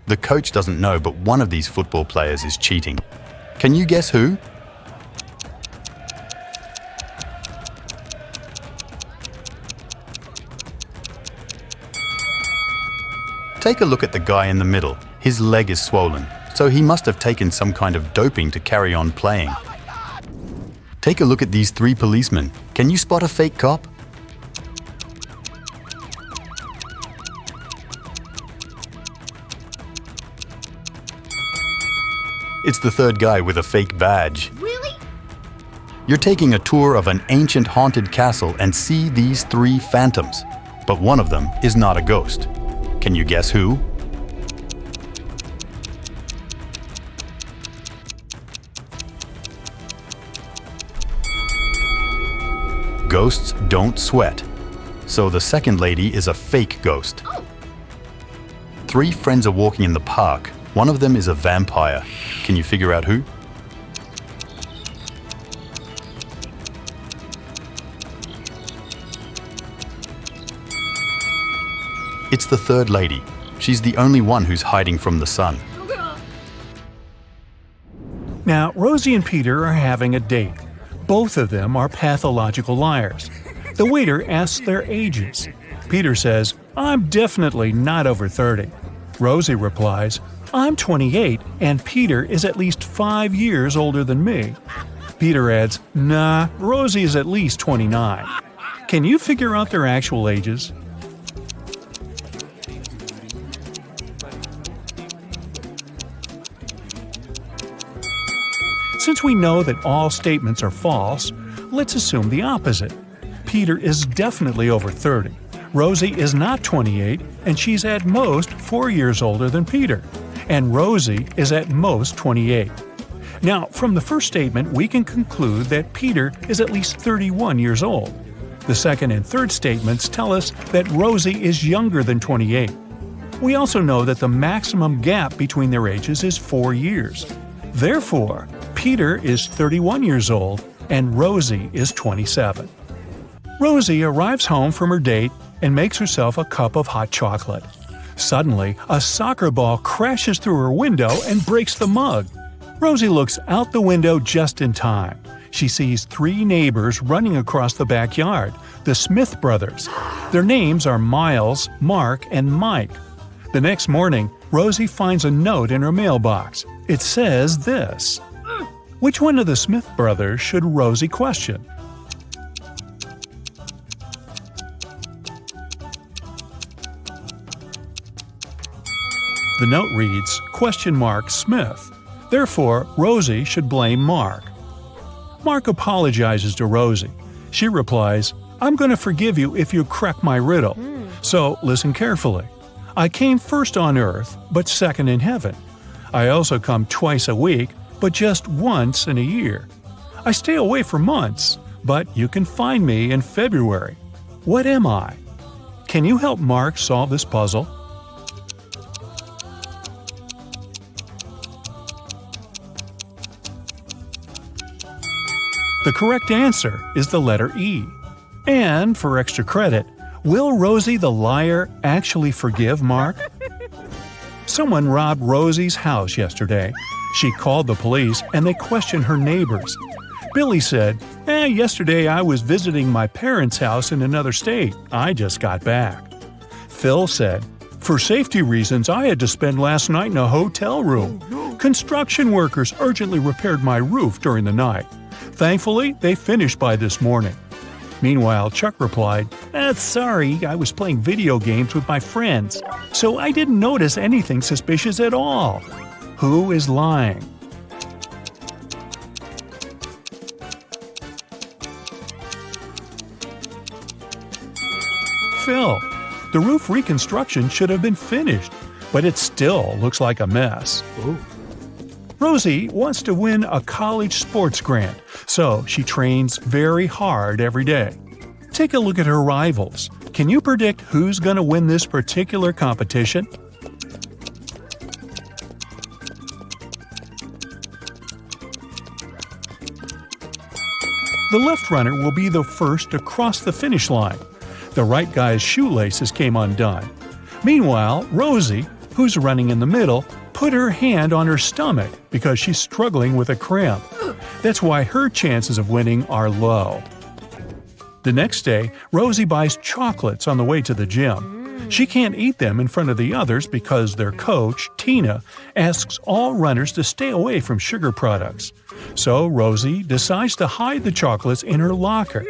The coach doesn't know, but one of these football players is cheating. Can you guess who? Take a look at the guy in the middle. His leg is swollen, so he must have taken some kind of doping to carry on playing. Take a look at these three policemen. Can you spot a fake cop? It's the third guy with a fake badge. Really? You're taking a tour of an ancient haunted castle and see these three phantoms, but one of them is not a ghost. Can you guess who? Ghosts don't sweat. So the second lady is a fake ghost. Oh. Three friends are walking in the park. One of them is a vampire. Can you figure out who? It's the third lady. She's the only one who's hiding from the sun. Now, Rosie and Peter are having a date. Both of them are pathological liars. The waiter asks their ages. Peter says, "I'm definitely not over 30." Rosie replies, "I'm 28 and Peter is at least 5 years older than me." Peter adds, "Nah, Rosie is at least 29. Can you figure out their actual ages?" Since we know that all statements are false, let's assume the opposite. Peter is definitely over 30. Rosie is not 28, and she's at most 4 years older than Peter. And Rosie is at most 28. Now, from the first statement, we can conclude that Peter is at least 31 years old. The second and third statements tell us that Rosie is younger than 28. We also know that the maximum gap between their ages is 4 years. Therefore, Peter is 31 years old and Rosie is 27. Rosie arrives home from her date and makes herself a cup of hot chocolate. Suddenly, a soccer ball crashes through her window and breaks the mug. Rosie looks out the window just in time. She sees 3 neighbors running across the backyard, the Smith brothers. Their names are Miles, Mark, and Mike. The next morning, Rosie finds a note in her mailbox. It says this: "Which one of the Smith brothers should Rosie question?" The note reads, "Smith. Therefore, Rosie should blame Mark." Mark apologizes to Rosie. She replies, "I'm going to forgive you if you crack my riddle. So listen carefully. I came first on earth, but second in heaven. I also come twice a week, but just once in a year. I stay away for months, but you can find me in February. What am I? Can you help Mark solve this puzzle?" The correct answer is the letter E. And for extra credit, will Rosie the liar actually forgive Mark? Someone robbed Rosie's house yesterday. She called the police and they questioned her neighbors. Billy said, "Yesterday I was visiting my parents' house in another state. I just got back." Phil said, "For safety reasons, I had to spend last night in a hotel room. Construction workers urgently repaired my roof during the night. Thankfully, they finished by this morning." Meanwhile, Chuck replied, "Sorry, I was playing video games with my friends, so I didn't notice anything suspicious at all." Who is lying? Phil. The roof reconstruction should have been finished, but it still looks like a mess. Ooh. Rosie wants to win a college sports grant, so she trains very hard every day. Take a look at her rivals. Can you predict who's going to win this particular competition? The left runner will be the first to cross the finish line. The right guy's shoelaces came undone. Meanwhile, Rosie, who's running in the middle, put her hand on her stomach because she's struggling with a cramp. That's why her chances of winning are low. The next day, Rosie buys chocolates on the way to the gym. She can't eat them in front of the others because their coach, Tina, asks all runners to stay away from sugar products. So Rosie decides to hide the chocolates in her locker.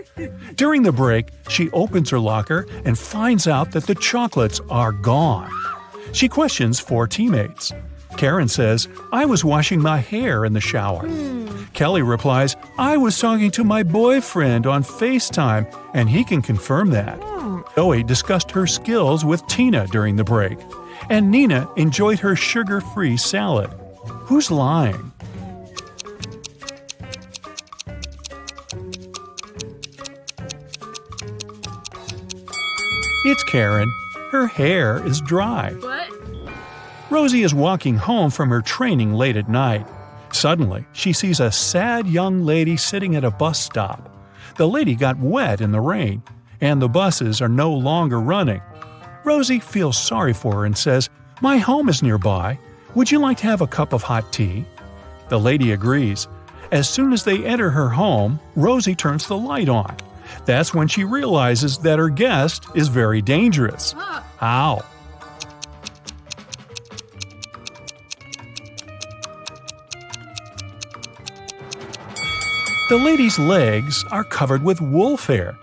During the break, she opens her locker and finds out that the chocolates are gone. She questions 4 teammates. Karen says, "I was washing my hair in the shower." Kelly replies, "I was talking to my boyfriend on FaceTime, and he can confirm that." Zoe discussed her skills with Tina during the break. And Nina enjoyed her sugar-free salad. Who's lying? It's Karen. Her hair is dry. What? Rosie is walking home from her training late at night. Suddenly, she sees a sad young lady sitting at a bus stop. The lady got wet in the rain, and the buses are no longer running. Rosie feels sorry for her and says, "My home is nearby. Would you like to have a cup of hot tea?" The lady agrees. As soon as they enter her home, Rosie turns the light on. That's when she realizes that her guest is very dangerous. How? The lady's legs are covered with wolf hair.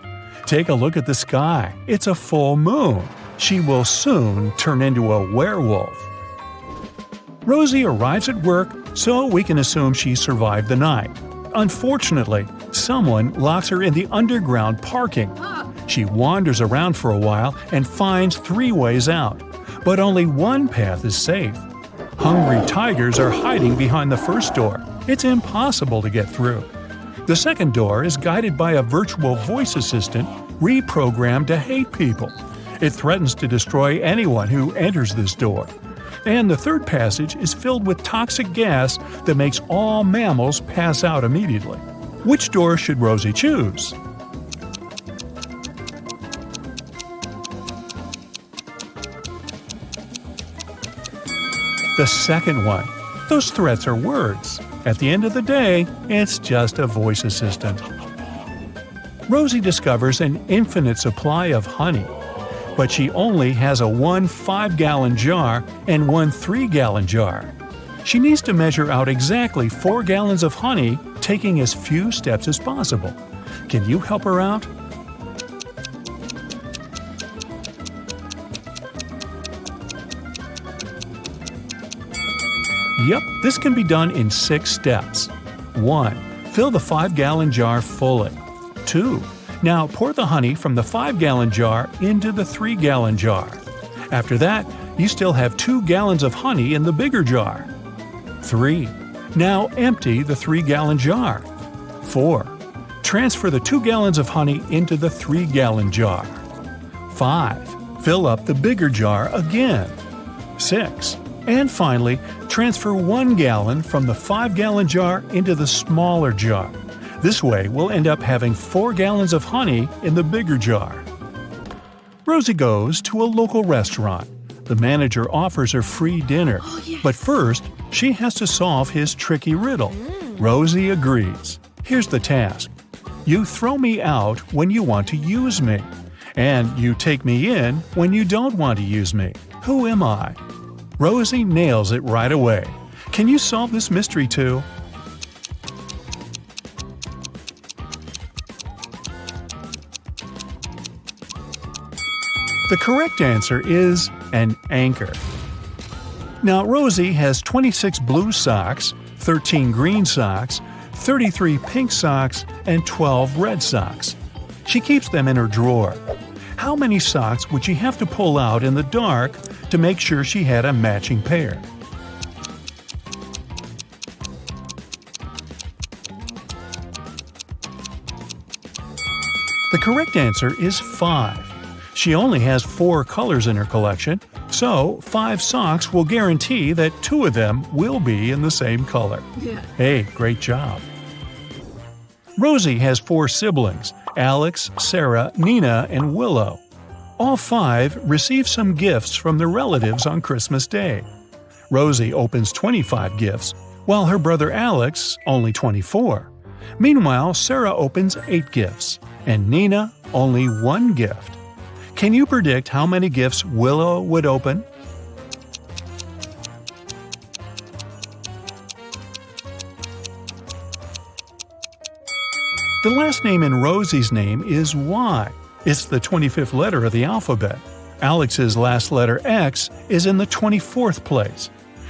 Take a look at the sky. It's a full moon. She will soon turn into a werewolf. Rosie arrives at work, so we can assume she survived the night. Unfortunately, someone locks her in the underground parking. She wanders around for a while and finds 3 ways out, but only one path is safe. Hungry tigers are hiding behind the first door. It's impossible to get through. The second door is guided by a virtual voice assistant reprogrammed to hate people. It threatens to destroy anyone who enters this door. And the third passage is filled with toxic gas that makes all mammals pass out immediately. Which door should Rosie choose? The second one. Those threats are words. At the end of the day, it's just a voice assistant. Rosie discovers an infinite supply of honey, but she only has a 1 5-gallon jar and 1 3-gallon jar. She needs to measure out exactly 4 gallons of honey, taking as few steps as possible. Can you help her out? Yep, this can be done in 6 steps. 1. Fill the 5-gallon jar fully. 2. Now pour the honey from the 5-gallon jar into the 3-gallon jar. After that, you still have 2 gallons of honey in the bigger jar. 3. Now empty the 3-gallon jar. 4. Transfer the 2 gallons of honey into the 3-gallon jar. 5. Fill up the bigger jar again. 6. And finally, transfer 1 gallon from the 5-gallon jar into the smaller jar. This way, we'll end up having 4 gallons of honey in the bigger jar. Rosie goes to a local restaurant. The manager offers her free dinner. But first, she has to solve his tricky riddle. Rosie agrees. Here's the task. You throw me out when you want to use me. And you take me in when you don't want to use me. Who am I? Rosie nails it right away. Can you solve this mystery too? The correct answer is an anchor. Now, Rosie has 26 blue socks, 13 green socks, 33 pink socks, and 12 red socks. She keeps them in her drawer. How many socks would she have to pull out in the dark to make sure she had a matching pair? The correct answer is 5. She only has 4 colors in her collection, so 5 socks will guarantee that 2 of them will be in the same color. Hey, great job. Rosie has 4 siblings: Alex, Sarah, Nina, and Willow. All 5 receive some gifts from their relatives on Christmas Day. Rosie opens 25 gifts, while her brother Alex only 24. Meanwhile, Sarah opens 8 gifts, and Nina only 1 gift. Can you predict how many gifts Willow would open? The last name in Rosie's name is Y. It's the 25th letter of the alphabet. Alex's last letter X is in the 24th place.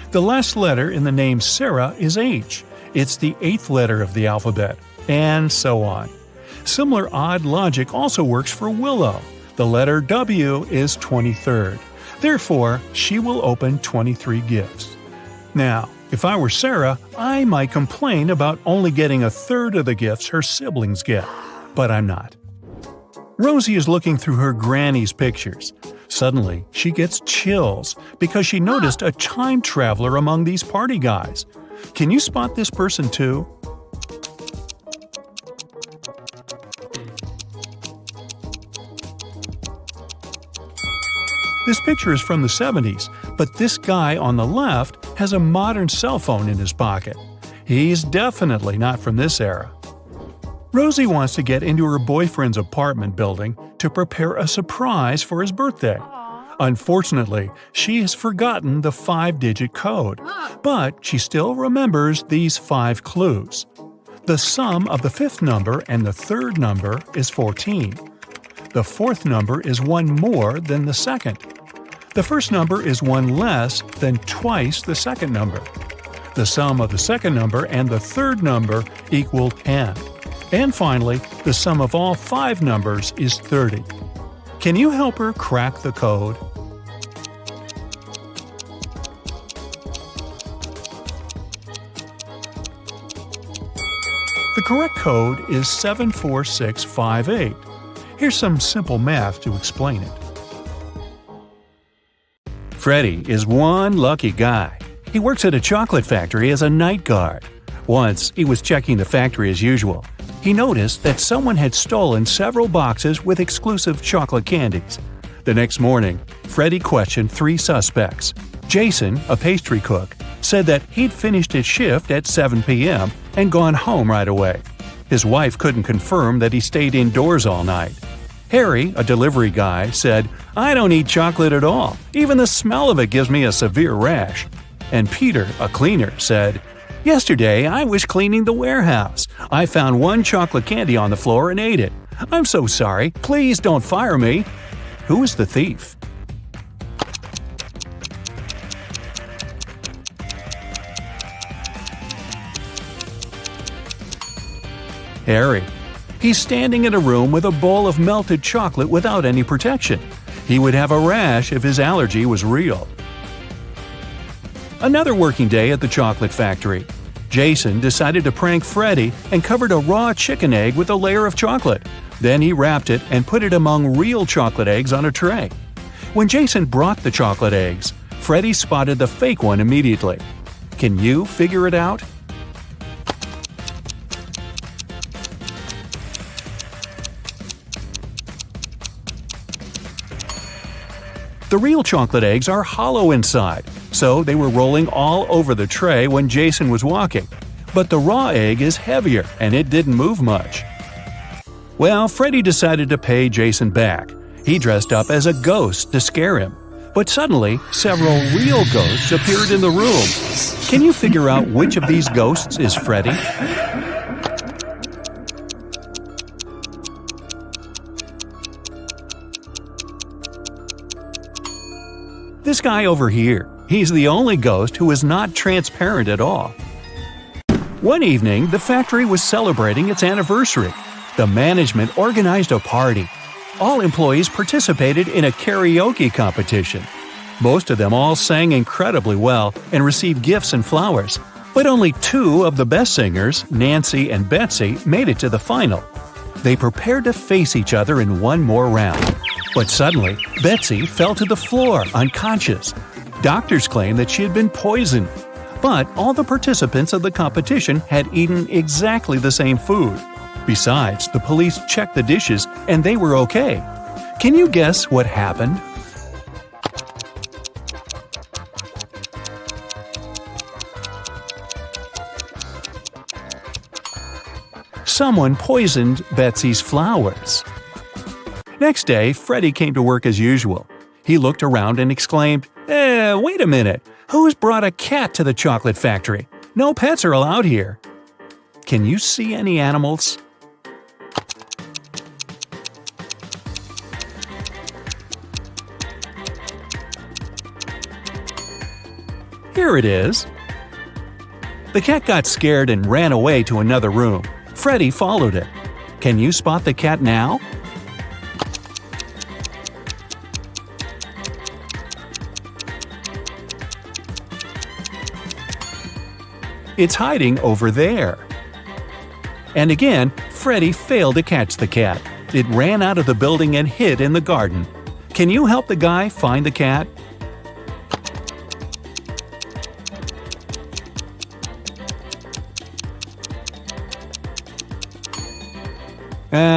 The last letter in the name Sarah is H. It's the 8th letter of the alphabet, and so on. Similar odd logic also works for Willow. The letter W is 23rd. Therefore, she will open 23 gifts. Now, if I were Sarah, I might complain about only getting a third of the gifts her siblings get. But I'm not. Rosie is looking through her granny's pictures. Suddenly, she gets chills because she noticed a time traveler among these party guys. Can you spot this person too? This picture is from the 70s, but this guy on the left has a modern cell phone in his pocket. He's definitely not from this era. Rosie wants to get into her boyfriend's apartment building to prepare a surprise for his birthday. Unfortunately, she has forgotten the 5-digit code, but she still remembers these 5 clues. The sum of the 5th number and the 3rd number is 14. The 4th number is 1 more than the 2nd. The first number is 1 less than twice the 2nd number. The sum of the 2nd number and the 3rd number equal 10. And finally, the sum of all 5 numbers is 30. Can you help her crack the code? The correct code is 74658. Here's some simple math to explain it. Freddie is one lucky guy. He works at a chocolate factory as a night guard. Once, he was checking the factory as usual. He noticed that someone had stolen several boxes with exclusive chocolate candies. The next morning, Freddie questioned 3 suspects. Jason, a pastry cook, said that he'd finished his shift at 7 p.m. and gone home right away. His wife couldn't confirm that he stayed indoors all night. Harry, a delivery guy, said, "I don't eat chocolate at all. Even the smell of it gives me a severe rash." And Peter, a cleaner, said, "Yesterday, I was cleaning the warehouse. I found 1 chocolate candy on the floor and ate it. I'm so sorry. Please don't fire me." Who is the thief? Harry. He's standing in a room with a bowl of melted chocolate without any protection. He would have a rash if his allergy was real. Another working day at the chocolate factory. Jason decided to prank Freddie and covered a raw chicken egg with a layer of chocolate. Then he wrapped it and put it among real chocolate eggs on a tray. When Jason brought the chocolate eggs, Freddie spotted the fake one immediately. Can you figure it out? The real chocolate eggs are hollow inside, so they were rolling all over the tray when Jason was walking. But the raw egg is heavier, and it didn't move much. Well, Freddie decided to pay Jason back. He dressed up as a ghost to scare him. But suddenly, several real ghosts appeared in the room. Can you figure out which of these ghosts is Freddie? This guy over here. He's the only ghost who is not transparent at all. One evening, the factory was celebrating its anniversary. The management organized a party. All employees participated in a karaoke competition. Most of them all sang incredibly well and received gifts and flowers. But only 2 of the best singers, Nancy and Betsy, made it to the final. They prepared to face each other in one more round. But suddenly, Betsy fell to the floor, unconscious. Doctors claimed that she had been poisoned. But all the participants of the competition had eaten exactly the same food. Besides, the police checked the dishes and they were okay. Can you guess what happened? Someone poisoned Betsy's flowers. Next day, Freddy came to work as usual. He looked around and exclaimed, wait a minute! Who's brought a cat to the chocolate factory? No pets are allowed here. Can you see any animals? Here it is. The cat got scared and ran away to another room. Freddy followed it. Can you spot the cat now? It's hiding over there. And again, Freddy failed to catch the cat. It ran out of the building and hid in the garden. Can you help the guy find the cat?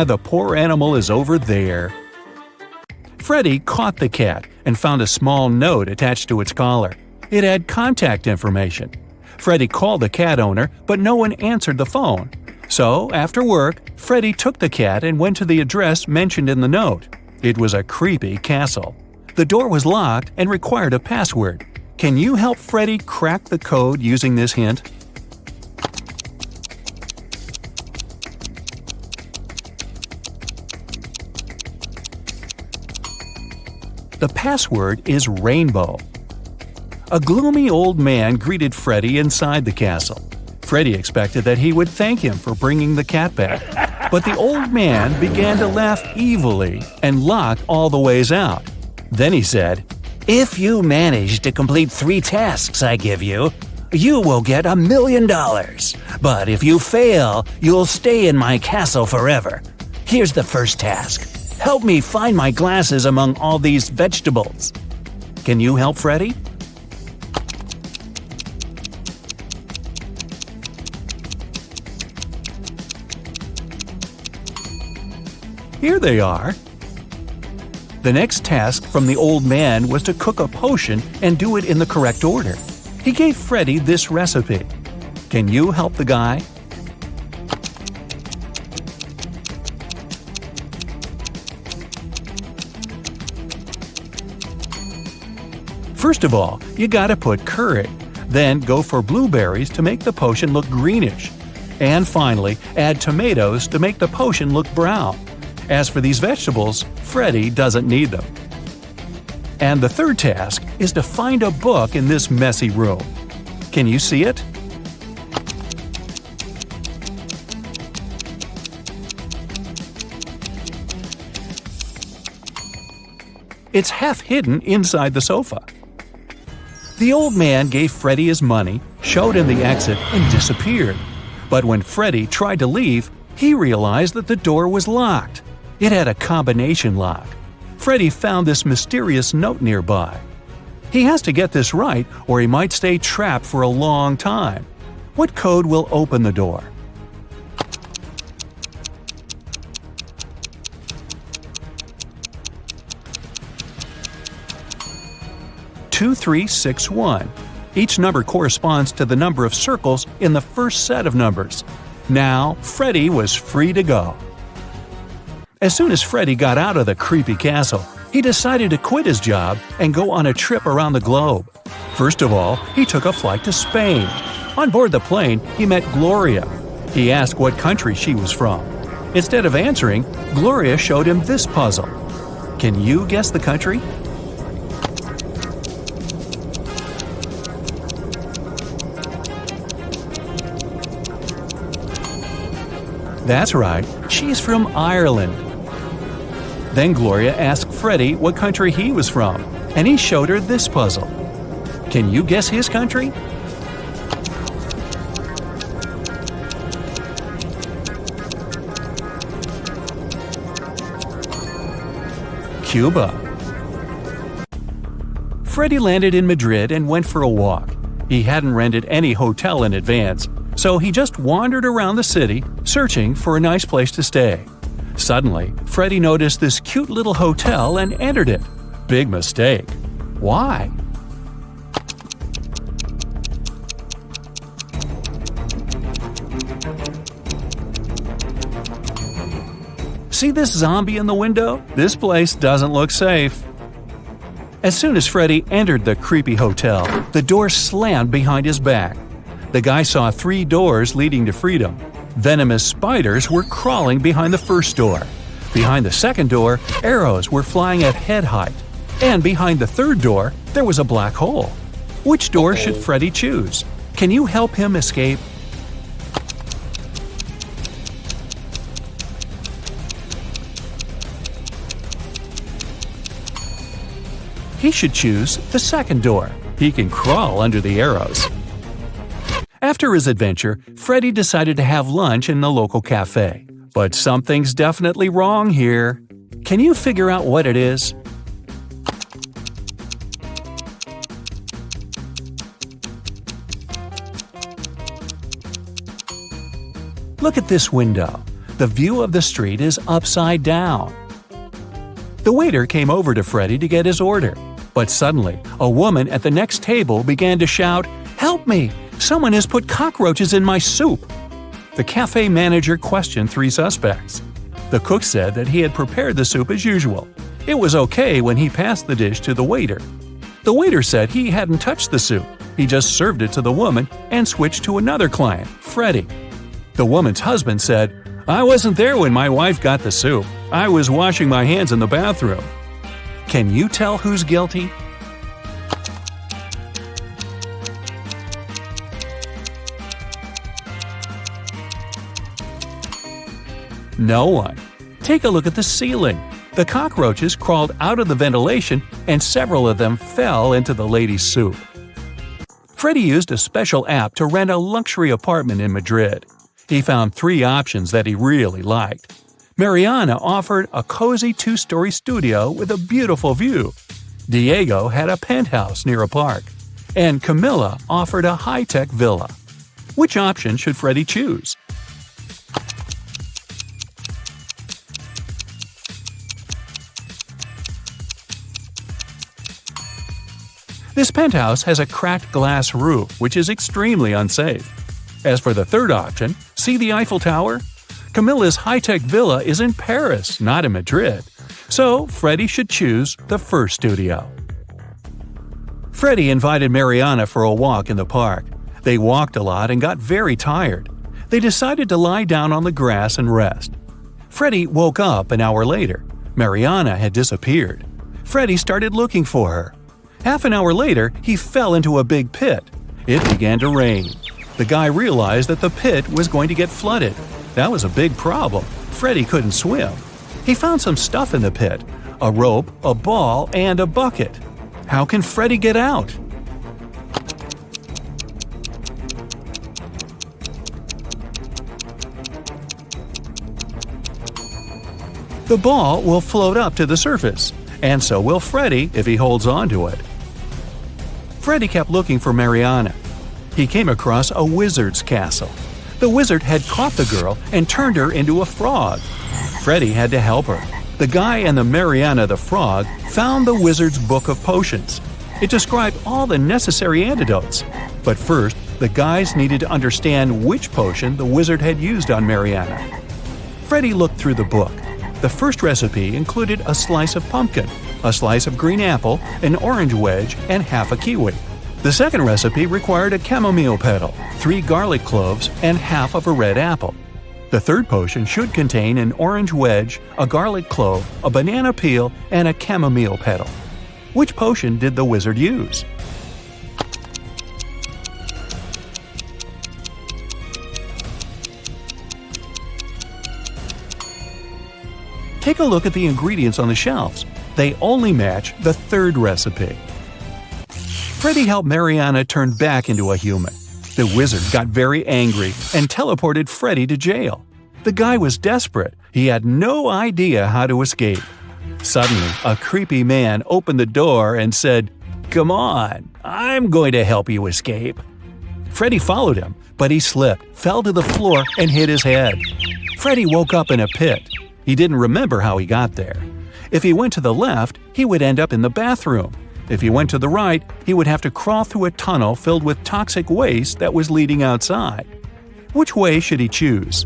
The poor animal is over there. Freddy caught the cat and found a small note attached to its collar. It had contact information. Freddy called the cat owner, but no one answered the phone. So, after work, Freddy took the cat and went to the address mentioned in the note. It was a creepy castle. The door was locked and required a password. Can you help Freddy crack the code using this hint? The password is rainbow. A gloomy old man greeted Freddy inside the castle. Freddy expected that he would thank him for bringing the cat back, but the old man began to laugh evilly and locked all the ways out. Then he said, "If you manage to complete 3 tasks I give you, you will get $1 million. But if you fail, you'll stay in my castle forever. Here's the first task. Help me find my glasses among all these vegetables." Can you help Freddy? Here they are. The next task from the old man was to cook a potion and do it in the correct order. He gave Freddy this recipe. Can you help the guy? First of all, you gotta put curry. Then go for blueberries to make the potion look greenish. And finally, add tomatoes to make the potion look brown. As for these vegetables, Freddy doesn't need them. And the third task is to find a book in this messy room. Can you see it? It's half hidden inside the sofa. The old man gave Freddy his money, showed him the exit, and disappeared. But when Freddy tried to leave, he realized that the door was locked. It had a combination lock. Freddy found this mysterious note nearby. He has to get this right or he might stay trapped for a long time. What code will open the door? "2361. Each number corresponds to the number of circles in the first set of numbers. Now, Freddy was free to go. As soon as Freddy got out of the creepy castle, he decided to quit his job and go on a trip around the globe. First of all, he took a flight to Spain. On board the plane, he met Gloria. He asked what country she was from. Instead of answering, Gloria showed him this puzzle. Can you guess the country? That's right, she's from Ireland. Then Gloria asked Freddy what country he was from, and he showed her this puzzle. Can you guess his country? Cuba. Freddy landed in Madrid and went for a walk. He hadn't rented any hotel in advance, so he just wandered around the city, searching for a nice place to stay. Suddenly, Freddy noticed this cute little hotel and entered it. Big mistake. Why? See this zombie in the window? This place doesn't look safe. As soon as Freddy entered the creepy hotel, the door slammed behind his back. The guy saw 3 doors leading to freedom. Venomous spiders were crawling behind the first door. Behind the second door, arrows were flying at head height. And behind the third door, there was a black hole. Which door should Freddy choose? Can you help him escape? He should choose the second door. He can crawl under the arrows. After his adventure, Freddy decided to have lunch in the local cafe. But something's definitely wrong here. Can you figure out what it is? Look at this window. The view of the street is upside down. The waiter came over to Freddy to get his order. But suddenly, a woman at the next table began to shout, "Help me! Someone has put cockroaches in my soup!" The cafe manager questioned 3 suspects. The cook said that he had prepared the soup as usual. It was okay when he passed the dish to the waiter. The waiter said he hadn't touched the soup. He just served it to the woman and switched to another client, Freddy. The woman's husband said, "I wasn't there when my wife got the soup. I was washing my hands in the bathroom." Can you tell who's guilty? No one. Take a look at the ceiling. The cockroaches crawled out of the ventilation and several of them fell into the lady's soup. Freddy used a special app to rent a luxury apartment in Madrid. He found 3 options that he really liked. Mariana offered a cozy 2-story studio with a beautiful view. Diego had a penthouse near a park. And Camilla offered a high-tech villa. Which option should Freddy choose? This penthouse has a cracked glass roof, which is extremely unsafe. As for the third option, see the Eiffel Tower? Camilla's high-tech villa is in Paris, not in Madrid. So, Freddy should choose the first studio. Freddy invited Mariana for a walk in the park. They walked a lot and got very tired. They decided to lie down on the grass and rest. Freddy woke up an hour later. Mariana had disappeared. Freddy started looking for her. Half an hour later, he fell into a big pit. It began to rain. The guy realized that the pit was going to get flooded. That was a big problem. Freddy couldn't swim. He found some stuff in the pit: a rope, a ball, and a bucket. How can Freddy get out? The ball will float up to the surface, and so will Freddy if he holds on to it. Freddy kept looking for Mariana. He came across a wizard's castle. The wizard had caught the girl and turned her into a frog. Freddy had to help her. The guy and the Mariana the frog found the wizard's book of potions. It described all the necessary antidotes. But first, the guys needed to understand which potion the wizard had used on Mariana. Freddy looked through the book. The first recipe included a slice of pumpkin, a slice of green apple, an orange wedge, and half a kiwi. The second recipe required a chamomile petal, 3 garlic cloves, and half of a red apple. The third potion should contain an orange wedge, a garlic clove, a banana peel, and a chamomile petal. Which potion did the wizard use? Take a look at the ingredients on the shelves. They only match the third recipe. Freddy helped Mariana turn back into a human. The wizard got very angry and teleported Freddy to jail. The guy was desperate. He had no idea how to escape. Suddenly, a creepy man opened the door and said, "Come on, I'm going to help you escape." Freddy followed him, but he slipped, fell to the floor, and hit his head. Freddy woke up in a pit. He didn't remember how he got there. If he went to the left, he would end up in the bathroom. If he went to the right, he would have to crawl through a tunnel filled with toxic waste that was leading outside. Which way should he choose?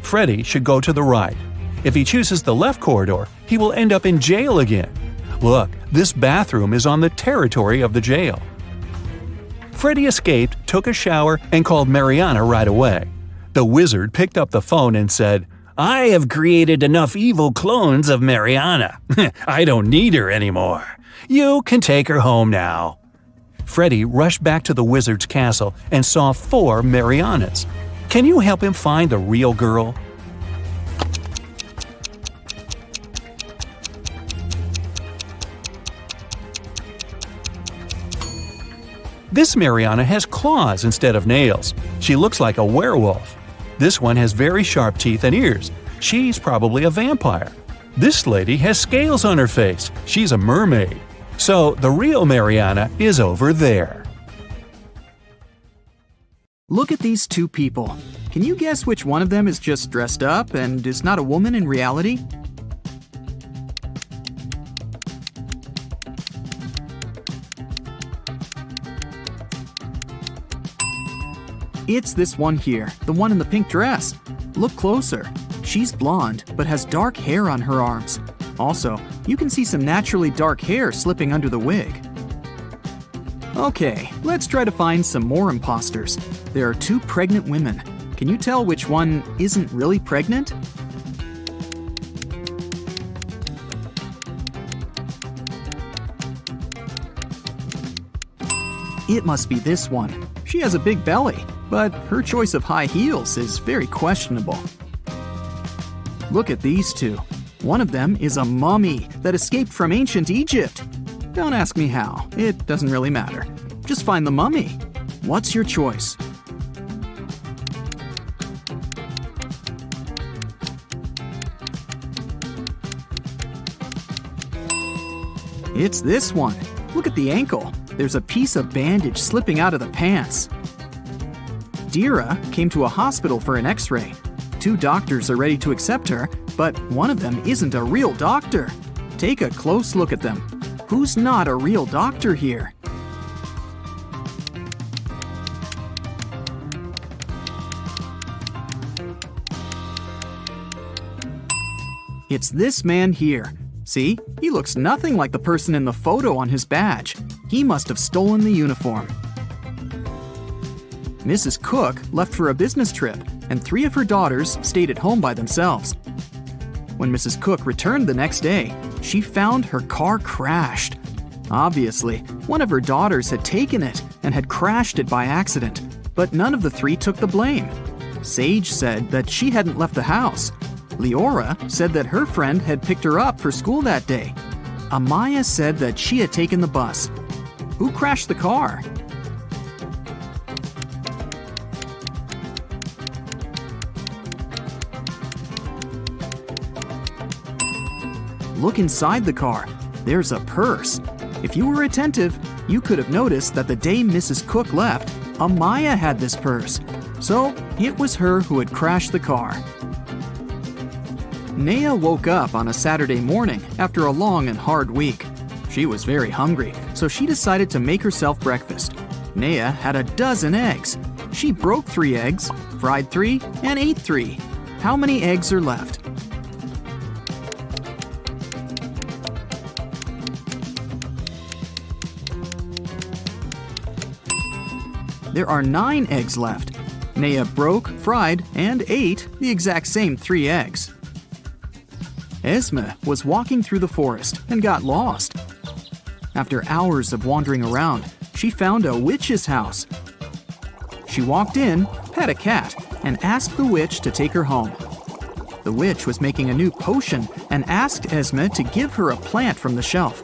Freddy should go to the right. If he chooses the left corridor, he will end up in jail again. Look, this bathroom is on the territory of the jail. Freddy escaped, took a shower, and called Mariana right away. The wizard picked up the phone and said, "I have created enough evil clones of Mariana. I don't need her anymore. You can take her home now." Freddy rushed back to the wizard's castle and saw 4 Marianas. Can you help him find the real girl? This Mariana has claws instead of nails. She looks like a werewolf. This one has very sharp teeth and ears. She's probably a vampire. This lady has scales on her face. She's a mermaid. So the real Mariana is over there. Look at these 2 people. Can you guess which one of them is just dressed up and is not a woman in reality? It's this one here, the one in the pink dress. Look closer. She's blonde, but has dark hair on her arms. Also, you can see some naturally dark hair slipping under the wig. Okay, let's try to find some more imposters. There are 2 pregnant women. Can you tell which one isn't really pregnant? It must be this one. She has a big belly, but her choice of high heels is very questionable. Look at these 2. One of them is a mummy that escaped from ancient Egypt. Don't ask me how, it doesn't really matter. Just find the mummy. What's your choice? It's this one. Look at the ankle. There's a piece of bandage slipping out of the pants. Dira came to a hospital for an x-ray. 2 doctors are ready to accept her, but one of them isn't a real doctor. Take a close look at them. Who's not a real doctor here? It's this man here. See, he looks nothing like the person in the photo on his badge. He must have stolen the uniform. Mrs. Cook left for a business trip, and 3 of her daughters stayed at home by themselves. When Mrs. Cook returned the next day, she found her car crashed. Obviously, one of her daughters had taken it and had crashed it by accident, but none of the 3 took the blame. Sage said that she hadn't left the house. Leora said that her friend had picked her up for school that day. Amaya said that she had taken the bus. Who crashed the car? Look inside the car. There's a purse. If you were attentive, you could have noticed that the day Mrs. Cook left, Amaya had this purse. So it was her who had crashed the car. Naya woke up on a Saturday morning after a long and hard week. She was very hungry, so she decided to make herself breakfast. Naya had a dozen eggs. She broke 3 eggs, fried 3, and ate 3. How many eggs are left? There are 9 eggs left. Naya broke, fried, and ate the exact same 3 eggs. Esme was walking through the forest and got lost. After hours of wandering around, she found a witch's house. She walked in, pet a cat, and asked the witch to take her home. The witch was making a new potion and asked Esme to give her a plant from the shelf.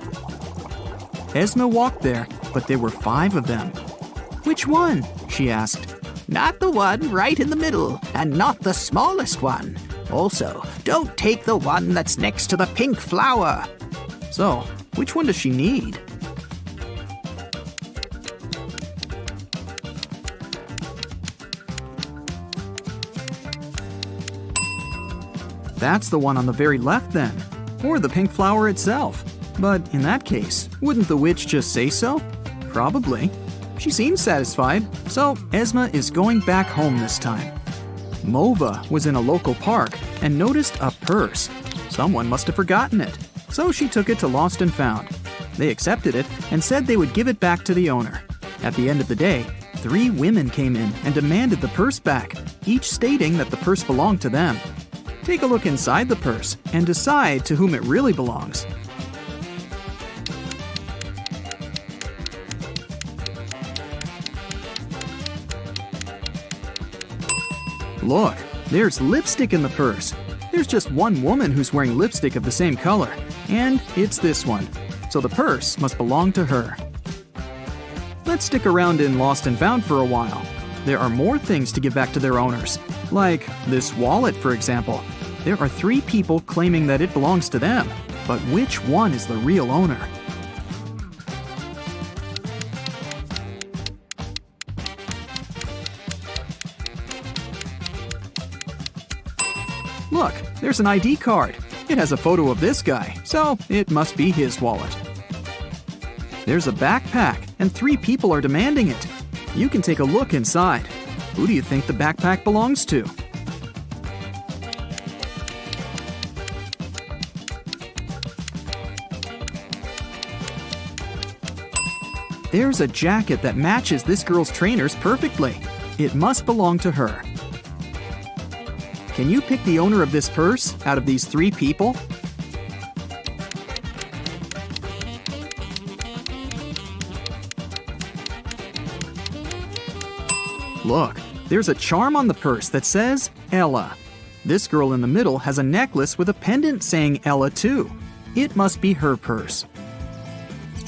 Esme walked there, but there were 5 of them. "Which one?" she asked. Not the one right in the middle, and not the smallest one. Also, don't take the one that's next to the pink flower. So, which one does she need? That's the one on the very left then. Or the pink flower itself. But in that case, wouldn't the witch just say so? Probably. She seems satisfied, so Esma is going back home this time. Mova was in a local park and noticed a purse. Someone must have forgotten it, so she took it to Lost and Found. They accepted it and said they would give it back to the owner. At the end of the day, 3 women came in and demanded the purse back, each stating that the purse belonged to them. Take a look inside the purse and decide to whom it really belongs. Look, there's lipstick in the purse. There's just one woman who's wearing lipstick of the same color, and it's this one. So the purse must belong to her. Let's stick around in Lost and Found for a while. There are more things to give back to their owners, like this wallet, for example. There are 3 people claiming that it belongs to them, but which one is the real owner? Look, there's an ID card. It has a photo of this guy, so it must be his wallet. There's a backpack, and 3 people are demanding it. You can take a look inside. Who do you think the backpack belongs to? There's a jacket that matches this girl's trainers perfectly. It must belong to her. Can you pick the owner of this purse out of these 3 people? Look, there's a charm on the purse that says Ella. This girl in the middle has a necklace with a pendant saying Ella too. It must be her purse.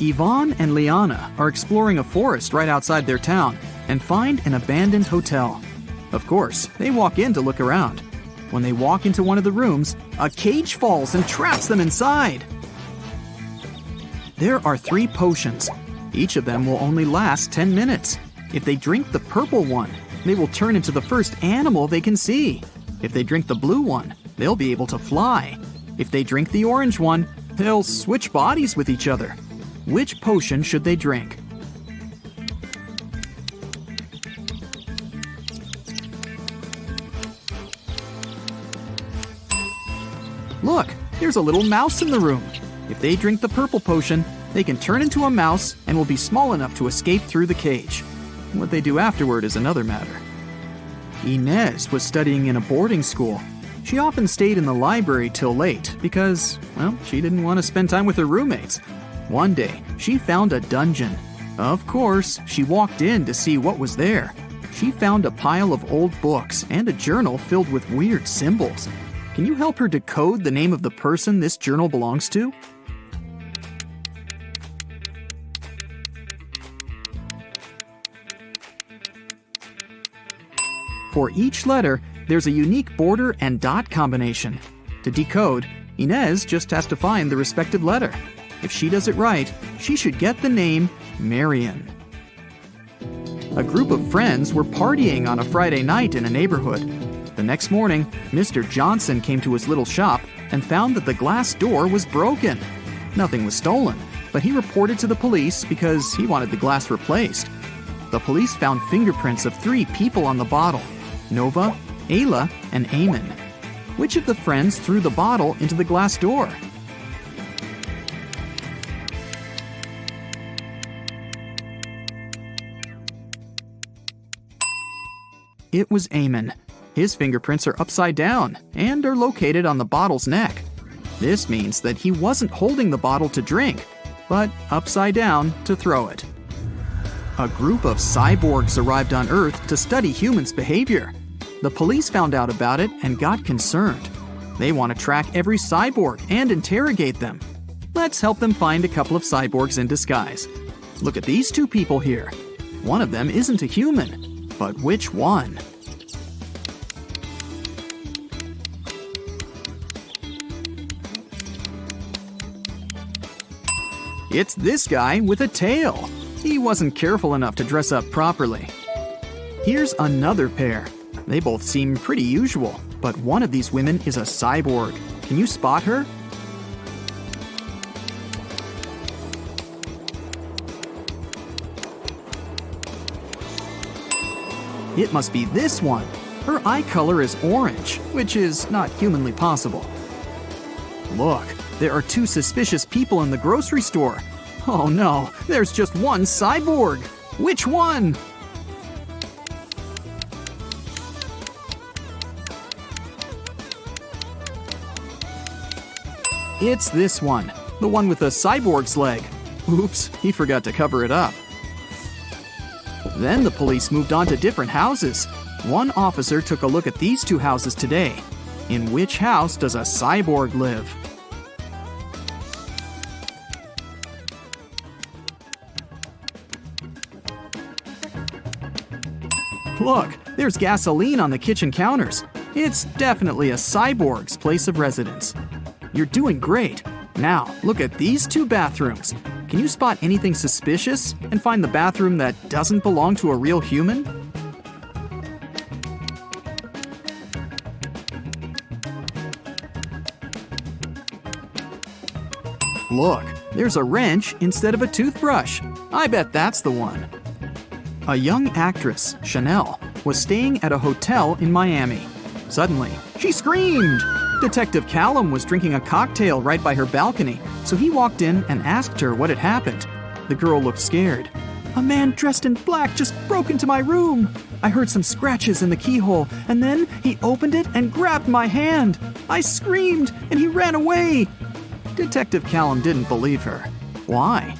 Yvonne and Liana are exploring a forest right outside their town and find an abandoned hotel. Of course, they walk in to look around. When they walk into one of the rooms, a cage falls and traps them inside. There are 3 potions. Each of them will only last 10 minutes. If they drink the purple one, they will turn into the first animal they can see. If they drink the blue one, they'll be able to fly. If they drink the orange one, they'll switch bodies with each other. Which potion should they drink? Look, there's a little mouse in the room. If they drink the purple potion, they can turn into a mouse and will be small enough to escape through the cage. What they do afterward is another matter. Inez was studying in a boarding school. She often stayed in the library till late because, well, she didn't want to spend time with her roommates. One day, she found a dungeon. Of course, she walked in to see what was there. She found a pile of old books and a journal filled with weird symbols. Can you help her decode the name of the person this journal belongs to? For each letter, there's a unique border and dot combination. To decode, Inez just has to find the respective letter. If she does it right, she should get the name Marion. A group of friends were partying on a Friday night in a neighborhood. The next morning, Mr. Johnson came to his little shop and found that the glass door was broken. Nothing was stolen, but he reported to the police because he wanted the glass replaced. The police found fingerprints of 3 people on the bottle: Nova, Ayla, and Eamon. Which of the friends threw the bottle into the glass door? It was Eamon. His fingerprints are upside down and are located on the bottle's neck. This means that he wasn't holding the bottle to drink, but upside down to throw it. A group of cyborgs arrived on Earth to study humans' behavior. The police found out about it and got concerned. They want to track every cyborg and interrogate them. Let's help them find a couple of cyborgs in disguise. Look at these 2 people here. One of them isn't a human, but which one? It's this guy with a tail. He wasn't careful enough to dress up properly. Here's another pair. They both seem pretty usual. But one of these women is a cyborg. Can you spot her? It must be this one. Her eye color is orange, which is not humanly possible. Look, there are two suspicious people in the grocery store. Oh no, there's just one cyborg. Which one? It's this one, the one with the cyborg's leg. Oops, he forgot to cover it up. Then the police moved on to different houses. One officer took a look at these two houses today. In which house does a cyborg live? Look, there's gasoline on the kitchen counters. It's definitely a cyborg's place of residence. You're doing great. Now, look at these two bathrooms. Can you spot anything suspicious and find the bathroom that doesn't belong to a real human? Look, there's a wrench instead of a toothbrush. I bet that's the one. A young actress, Chanel, was staying at a hotel in Miami. Suddenly, she screamed! Detective Callum was drinking a cocktail right by her balcony, so he walked in and asked her what had happened. The girl looked scared. "A man dressed in black just broke into my room. I heard some scratches in the keyhole, and then he opened it and grabbed my hand. I screamed, and he ran away." Detective Callum didn't believe her. Why?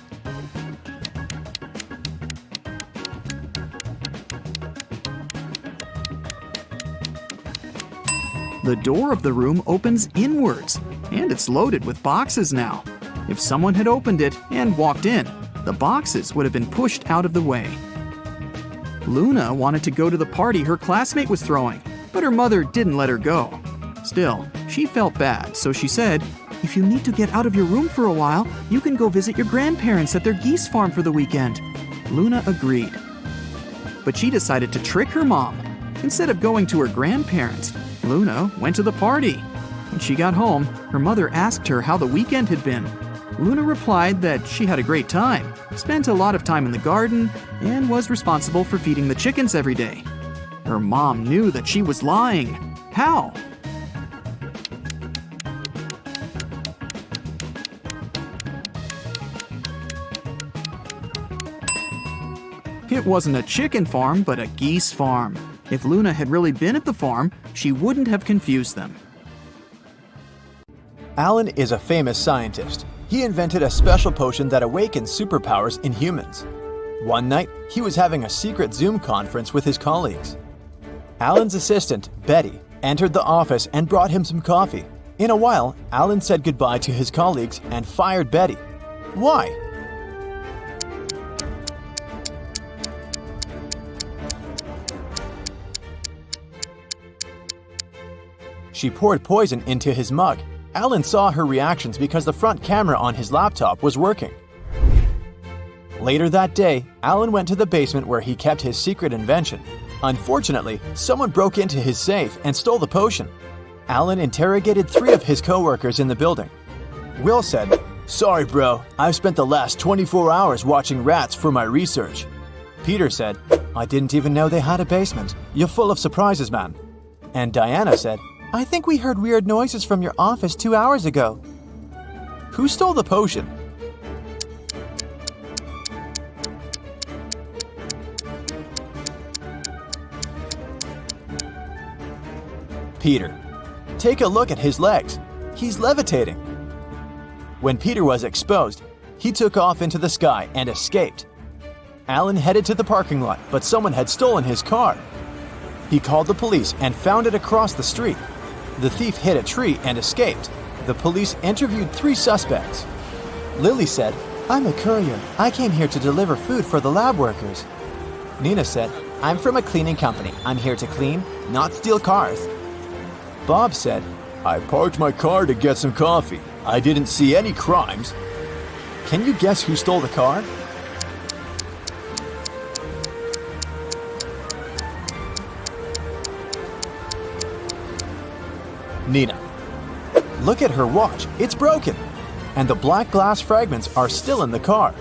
The door of the room opens inwards, and it's loaded with boxes now. If someone had opened it and walked in, the boxes would have been pushed out of the way. Luna wanted to go to the party her classmate was throwing, but her mother didn't let her go. Still, she felt bad, so she said, "If you need to get out of your room for a while, you can go visit your grandparents at their geese farm for the weekend." Luna agreed. But she decided to trick her mom. Instead of going to her grandparents, Luna went to the party. When she got home, her mother asked her how the weekend had been. Luna replied that she had a great time, spent a lot of time in the garden, and was responsible for feeding the chickens every day. Her mom knew that she was lying. How? It wasn't a chicken farm, but a geese farm. If Luna had really been at the farm, she wouldn't have confused them. Alan is a famous scientist. He invented a special potion that awakens superpowers in humans. One night, he was having a secret Zoom conference with his colleagues. Alan's assistant, Betty, entered the office and brought him some coffee. In a while, Alan said goodbye to his colleagues and fired Betty. Why? She poured poison into his mug. Alan saw her reactions because the front camera on his laptop was working. Later that day, Alan went to the basement where he kept his secret invention. Unfortunately, someone broke into his safe and stole the potion. Alan interrogated 3 of his co-workers in the building. Will said, "Sorry bro, I've spent the last 24 hours watching rats for my research." Peter said, "I didn't even know they had a basement. You're full of surprises, man." And Diana said, "I think we heard weird noises from your office 2 hours ago." Who stole the potion? Peter. Take a look at his legs. He's levitating. When Peter was exposed, he took off into the sky and escaped. Alan headed to the parking lot, but someone had stolen his car. He called the police and found it across the street. The thief hit a tree and escaped. The police interviewed 3 suspects. Lily said, "I'm a courier. I came here to deliver food for the lab workers." Nina said, "I'm from a cleaning company. I'm here to clean, not steal cars." Bob said, "I parked my car to get some coffee. I didn't see any crimes." Can you guess who stole the car? Nina. Look at her watch, it's broken. And the black glass fragments are still in the car.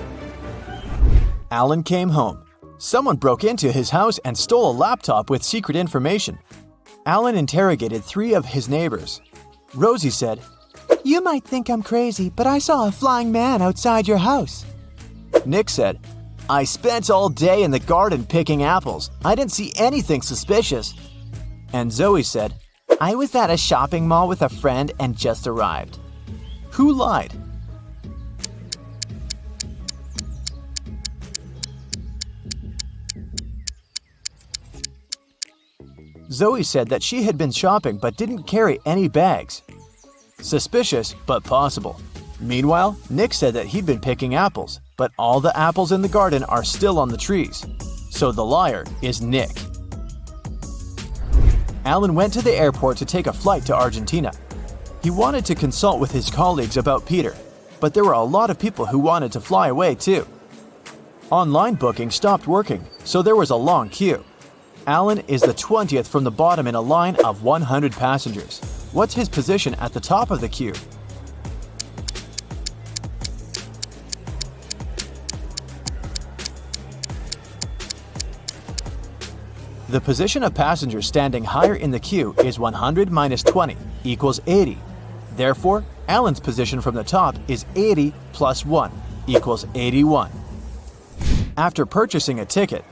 Alan came home. Someone broke into his house and stole a laptop with secret information. Alan interrogated 3 of his neighbors. Rosie said, "You might think I'm crazy, but I saw a flying man outside your house." Nick said, "I spent all day in the garden picking apples. I didn't see anything suspicious." And Zoe said, "I was at a shopping mall with a friend and just arrived." Who lied? Zoe said that she had been shopping but didn't carry any bags. Suspicious, but possible. Meanwhile, Nick said that he'd been picking apples, but all the apples in the garden are still on the trees. So the liar is Nick. Alan went to the airport to take a flight to Argentina. He wanted to consult with his colleagues about Peter, but there were a lot of people who wanted to fly away too. Online booking stopped working, so there was a long queue. Alan is the 20th from the bottom in a line of 100 passengers. What's his position at the top of the queue? The position of passengers standing higher in the queue is 100 minus 20 equals 80. Therefore, Alan's position from the top is 80 plus 1 equals 81. After purchasing a ticket,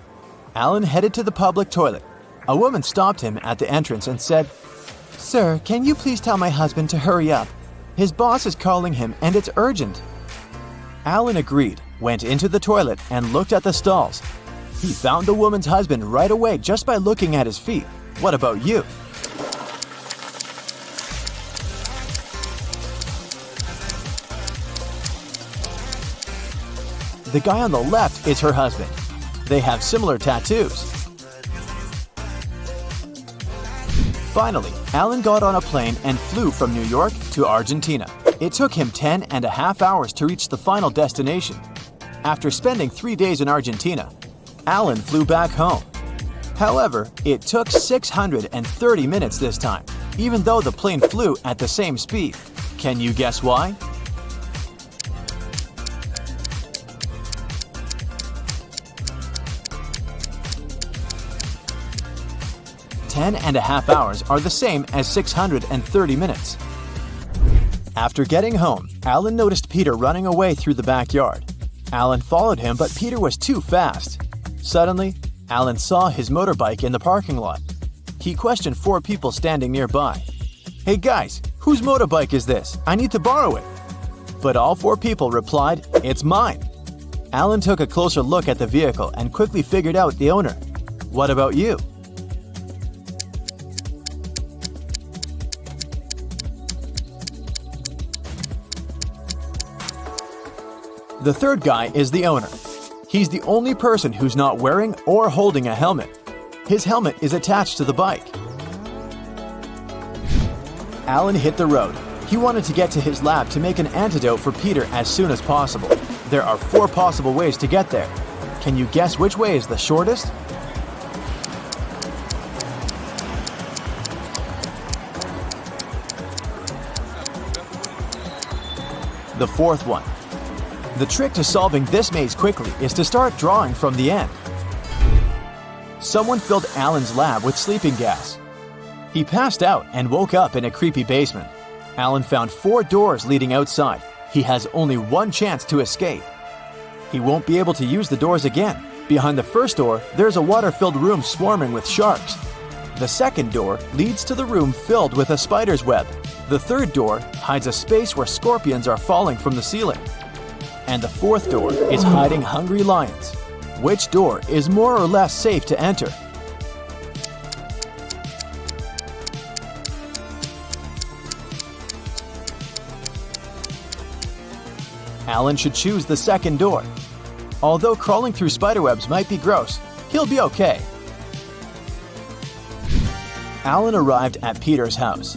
Alan headed to the public toilet. A woman stopped him at the entrance and said, "Sir, can you please tell my husband to hurry up? His boss is calling him and it's urgent." Alan agreed, went into the toilet and looked at the stalls. He found the woman's husband right away just by looking at his feet. What about you? The guy on the left is her husband. They have similar tattoos. Finally, Alan got on a plane and flew from New York to Argentina. It took him 10.5 hours to reach the final destination. After spending 3 days in Argentina, Alan flew back home. However, it took 630 minutes this time, even though the plane flew at the same speed. Can you guess why? Ten and a half hours are the same as 630 minutes. After getting home, Alan noticed Peter running away through the backyard. Alan followed him, but Peter was too fast. Suddenly, Alan saw his motorbike in the parking lot. He questioned 4 people standing nearby. "Hey guys, whose motorbike is this? I need to borrow it." But all 4 people replied, "It's mine." Alan took a closer look at the vehicle and quickly figured out the owner. What about you? The third guy is the owner. He's the only person who's not wearing or holding a helmet. His helmet is attached to the bike. Alan hit the road. He wanted to get to his lab to make an antidote for Peter as soon as possible. There are 4 possible ways to get there. Can you guess which way is the shortest? The 4th one. The trick to solving this maze quickly is to start drawing from the end. Someone filled Alan's lab with sleeping gas. He passed out and woke up in a creepy basement. Alan found 4 doors leading outside. He has only 1 chance to escape. He won't be able to use the doors again. Behind the first door, there's a water-filled room swarming with sharks. The second door leads to the room filled with a spider's web. The third door hides a space where scorpions are falling from the ceiling. And the 4th door is hiding hungry lions. Which door is more or less safe to enter? Alan should choose the second door. Although crawling through spiderwebs might be gross, he'll be okay. Alan arrived at Peter's house.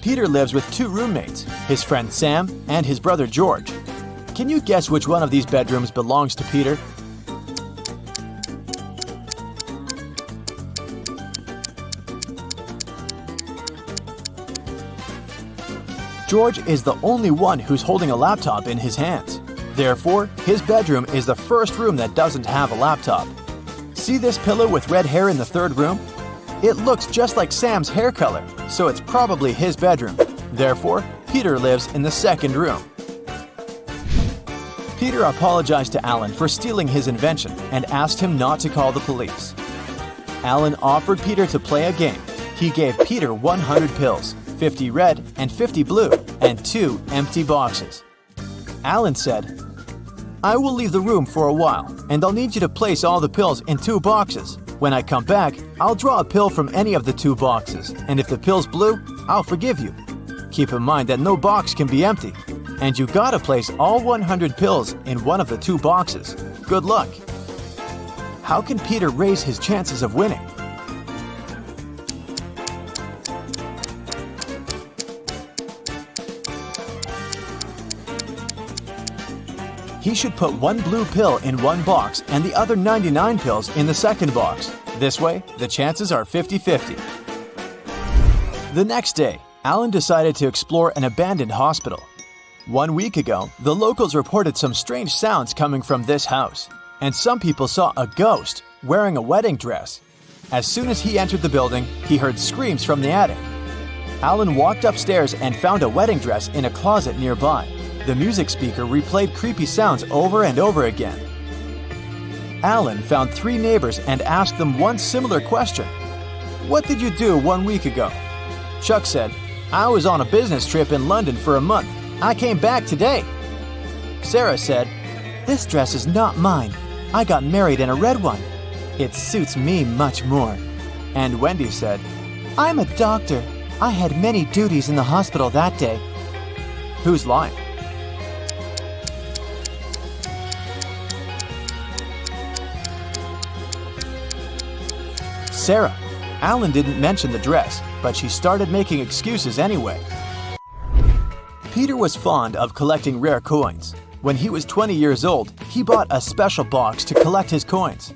Peter lives with 2 roommates, his friend Sam and his brother George. Can you guess which one of these bedrooms belongs to Peter? George is the only one who's holding a laptop in his hands. Therefore, his bedroom is the first room that doesn't have a laptop. See this pillow with red hair in the third room? It looks just like Sam's hair color, so it's probably his bedroom. Therefore, Peter lives in the second room. Peter apologized to Alan for stealing his invention and asked him not to call the police. Alan offered Peter to play a game. He gave Peter 100 pills, 50 red and 50 blue, and 2 empty boxes. Alan said, "I will leave the room for a while, and I'll need you to place all the pills in 2 boxes. When I come back, I'll draw a pill from any of the 2 boxes, and if the pill's blue, I'll forgive you. Keep in mind that no box can be empty, and you gotta place all 100 pills in one of the 2 boxes. Good luck." How can Peter raise his chances of winning? He should put 1 blue pill in one box and the other 99 pills in the second box. This way, the chances are 50-50. The next day, Alan decided to explore an abandoned hospital. 1 week ago, the locals reported some strange sounds coming from this house, and some people saw a ghost wearing a wedding dress. As soon as he entered the building, he heard screams from the attic. Alan walked upstairs and found a wedding dress in a closet nearby. The music speaker replayed creepy sounds over and over again. Alan found 3 neighbors and asked them one similar question. "What did you do 1 week ago?" Chuck said, "I was on a business trip in London for a month. I came back today." Sarah said, "This dress is not mine. I got married in a red one. It suits me much more." And Wendy said, "I'm a doctor. I had many duties in the hospital that day." Who's lying? Sarah. Alan didn't mention the dress, but she started making excuses anyway. Peter was fond of collecting rare coins. When he was 20 years old, he bought a special box to collect his coins.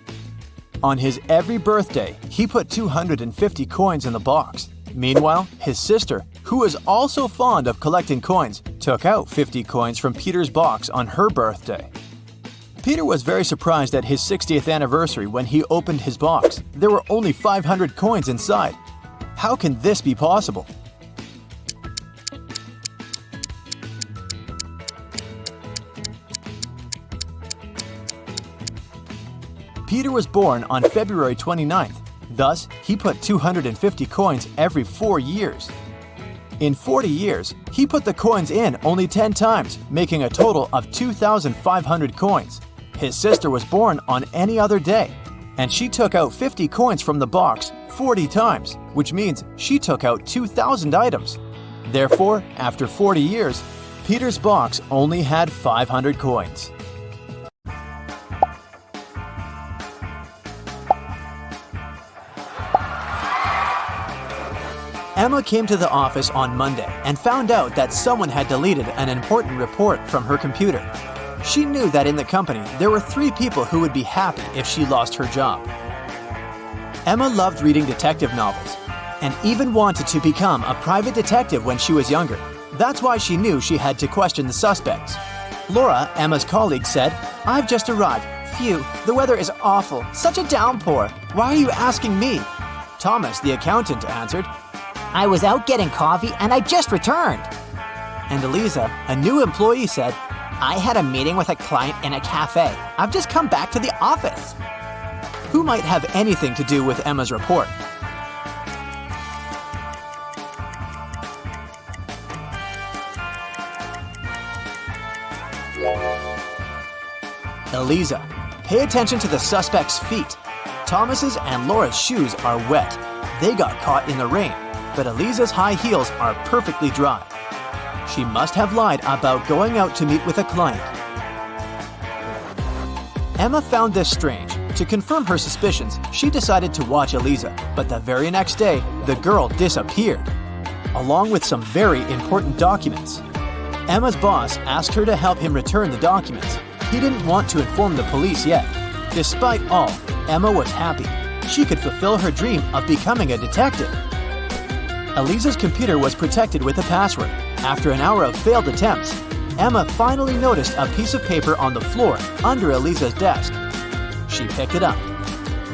On his every birthday, he put 250 coins in the box. Meanwhile, his sister, who was also fond of collecting coins, took out 50 coins from Peter's box on her birthday. Peter was very surprised at his 60th anniversary when he opened his box. There were only 500 coins inside. How can this be possible? Peter was born on February 29th. Thus, he put 250 coins every 4 years. In 40 years, he put the coins in only 10 times, making a total of 2,500 coins. His sister was born on any other day, and she took out 50 coins from the box 40 times, which means she took out 2,000 items. Therefore, after 40 years, Peter's box only had 500 coins. Emma came to the office on Monday and found out that someone had deleted an important report from her computer. She knew that in the company there were 3 people who would be happy if she lost her job. Emma loved reading detective novels and even wanted to become a private detective when she was younger. That's why she knew she had to question the suspects. Laura, Emma's colleague, said, "I've just arrived. Phew, the weather is awful. Such a downpour. Why are you asking me?" Thomas, the accountant, answered, I was out getting coffee and I just returned. And Eliza, a new employee, said, I had a meeting with a client in a cafe. I've just come back to the office. Who might have anything to do with Emma's report? Eliza, pay attention to the suspect's feet. Thomas's and Laura's shoes are wet. They got caught in the rain, but Eliza's high heels are perfectly dry. She must have lied about going out to meet with a client. Emma found this strange. To confirm her suspicions, she decided to watch Eliza, but the very next day, the girl disappeared, along with some very important documents. Emma's boss asked her to help him return the documents. He didn't want to inform the police yet. Despite all, Emma was happy. She could fulfill her dream of becoming a detective. Eliza's computer was protected with a password. After an hour of failed attempts, Emma finally noticed a piece of paper on the floor under Eliza's desk. She picked it up.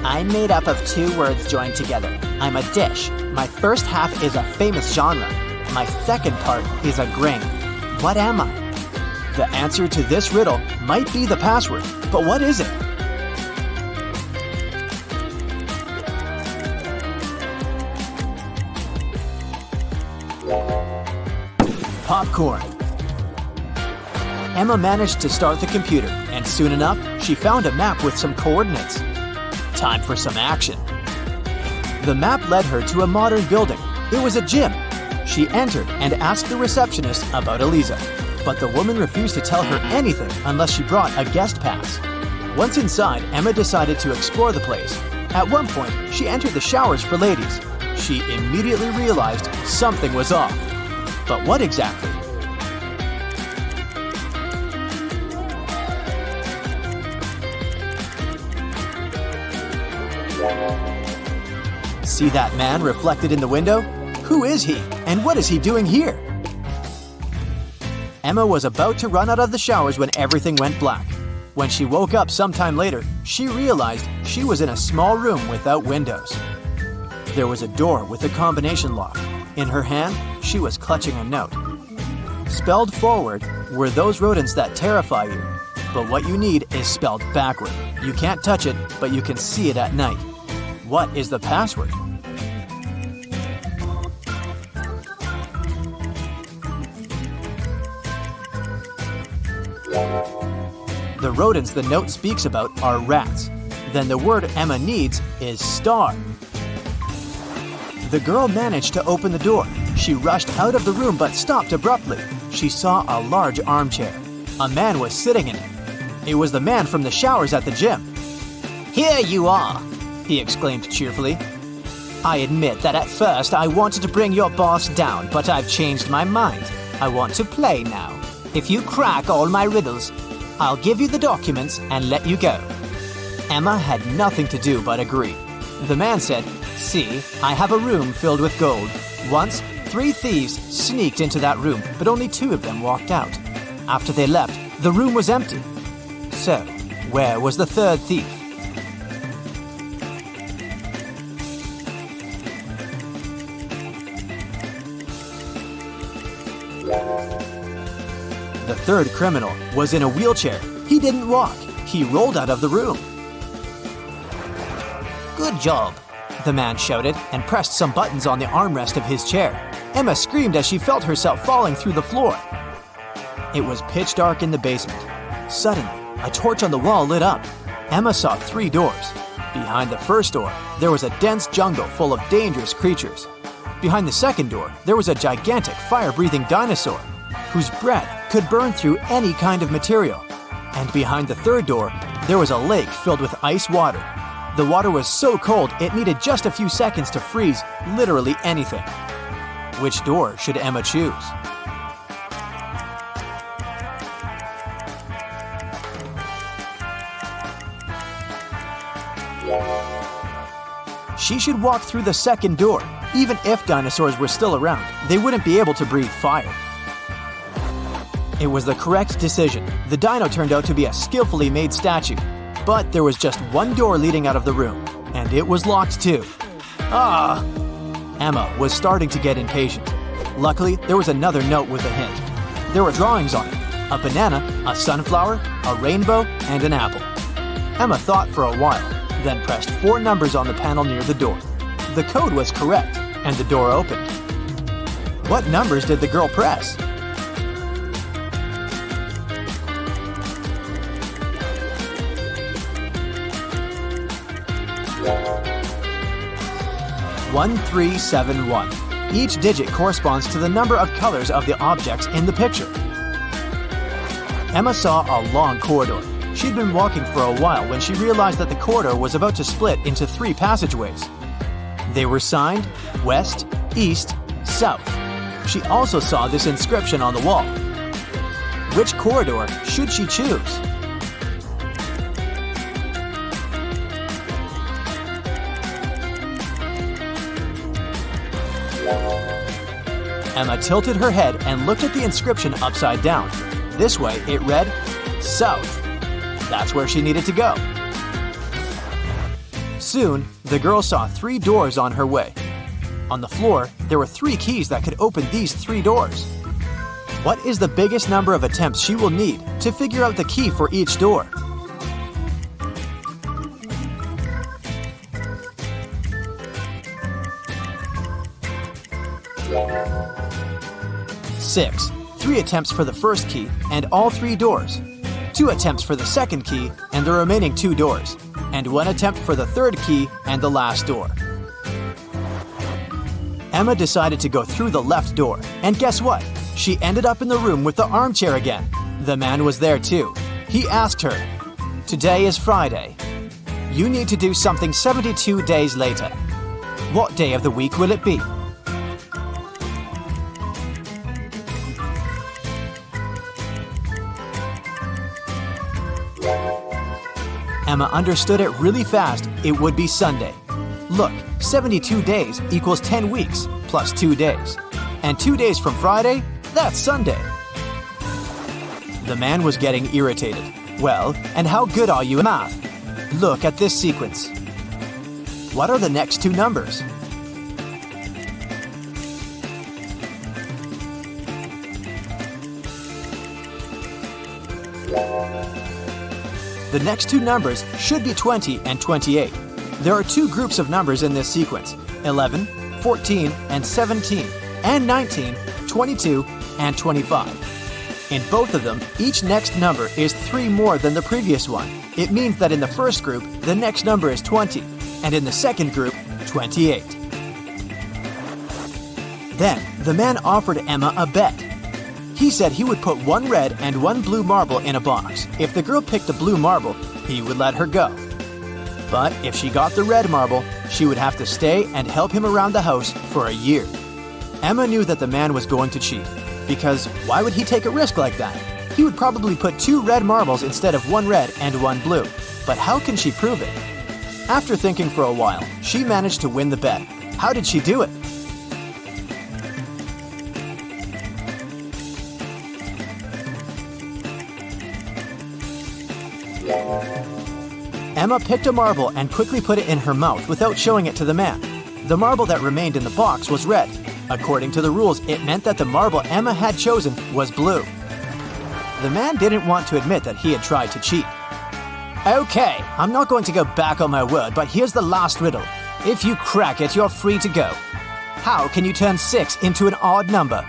I'm made up of two words joined together. I'm a dish. My first half is a famous genre. My second part is a grain. What am I? The answer to this riddle might be the password, but what is it? Popcorn. Emma managed to start the computer, and soon enough, she found a map with some coordinates. Time for some action. The map led her to a modern building. It was a gym. She entered and asked the receptionist about Eliza, but the woman refused to tell her anything unless she brought a guest pass. Once inside, Emma decided to explore the place. At one point, she entered the showers for ladies. She immediately realized something was off. But what exactly? See that man reflected in the window? Who is he, and what is he doing here? Emma was about to run out of the showers when everything went black. When she woke up sometime later, she realized she was in a small room without windows. There was a door with a combination lock. In her hand, she was clutching a note. Spelled forward were those rodents that terrify you. But what you need is spelled backward. You can't touch it, but you can see it at night. What is the password? The rodents the note speaks about are rats. Then the word Emma needs is star. The girl managed to open the door. She rushed out of the room but stopped abruptly. She saw a large armchair. A man was sitting in it. It was the man from the showers at the gym. Here you are, he exclaimed cheerfully. I admit that at first I wanted to bring your boss down, but I've changed my mind. I want to play now. If you crack all my riddles, I'll give you the documents and let you go. Emma had nothing to do but agree. The man said, See, I have a room filled with gold. Once, 3 thieves sneaked into that room, but only 2 of them walked out. After they left, the room was empty. So, where was the 3rd thief? The 3rd criminal was in a wheelchair. He didn't walk. He rolled out of the room. Good job, the man shouted and pressed some buttons on the armrest of his chair. Emma screamed as she felt herself falling through the floor. It was pitch dark in the basement. Suddenly, a torch on the wall lit up. Emma saw 3 doors. Behind the first door, there was a dense jungle full of dangerous creatures. Behind the second door, there was a gigantic fire-breathing dinosaur whose breath could burn through any kind of material. And behind the third door, there was a lake filled with ice water. The water was so cold it needed just a few seconds to freeze literally anything. Which door should Emma choose? She should walk through the second door. Even if dinosaurs were still around, they wouldn't be able to breathe fire. It was the correct decision. The dino turned out to be a skillfully made statue. But there was just one door leading out of the room, and it was locked too. Ah! Emma was starting to get impatient. Luckily, there was another note with a hint. There were drawings on it: a banana, a sunflower, a rainbow, and an apple. Emma thought for a while, then pressed 4 numbers on the panel near the door. The code was correct, and the door opened. What numbers did the girl press? One, 3, 7, 1. Each digit corresponds to the number of colors of the objects in the picture. Emma saw a long corridor. She'd been walking for a while when she realized that the corridor was about to split into 3 passageways. They were signed West, East, South. She also saw this inscription on the wall. Which corridor should she choose? Emma tilted her head and looked at the inscription upside down. This way, it read, South. That's where she needed to go. Soon, the girl saw 3 doors on her way. On the floor, there were 3 keys that could open these 3 doors. What is the biggest number of attempts she will need to figure out the key for each door? Six. 3 attempts for the first key and all 3 doors. 2 attempts for the second key and the remaining 2 doors. And 1 attempt for the third key and the last door. Emma decided to go through the left door, and guess what? She ended up in the room with the armchair again. The man was there too. He asked her, "Today is Friday. You need to do something 72 days later. What day of the week will it be?" Emma understood it really fast. It would be Sunday. Look, 72 days equals 10 weeks plus 2 days. And 2 days from Friday, that's Sunday. The man was getting irritated. "Well, and how good are you at math? Look at this sequence. What are the next 2 numbers?" The next 2 numbers should be 20 and 28. There are 2 groups of numbers in this sequence, 11, 14, and 17, and 19, 22, and 25. In both of them, each next number is 3 more than the previous one. It means that in the first group, the next number is 20, and in the second group, 28. Then, the man offered Emma a bet. He said he would put 1 red and 1 blue marble in a box. If the girl picked the blue marble, he would let her go. But if she got the red marble, she would have to stay and help him around the house for a year. Emma knew that the man was going to cheat, because why would he take a risk like that? He would probably put 2 red marbles instead of 1 red and 1 blue. But how can she prove it? After thinking for a while, she managed to win the bet. How did she do it? Emma picked a marble and quickly put it in her mouth without showing it to the man. The marble that remained in the box was red. According to the rules, it meant that the marble Emma had chosen was blue. The man didn't want to admit that he had tried to cheat. "Okay, I'm not going to go back on my word, but here's the last riddle. If you crack it, you're free to go. How can you turn 6 into an odd number?"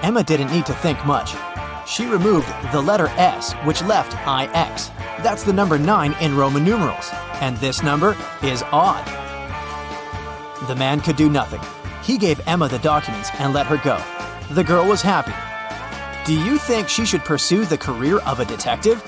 Emma didn't need to think much. She removed the letter S, which left IX. That's the number 9 in Roman numerals, and this number is odd. The man could do nothing. He gave Emma the documents and let her go. The girl was happy. Do you think she should pursue the career of a detective?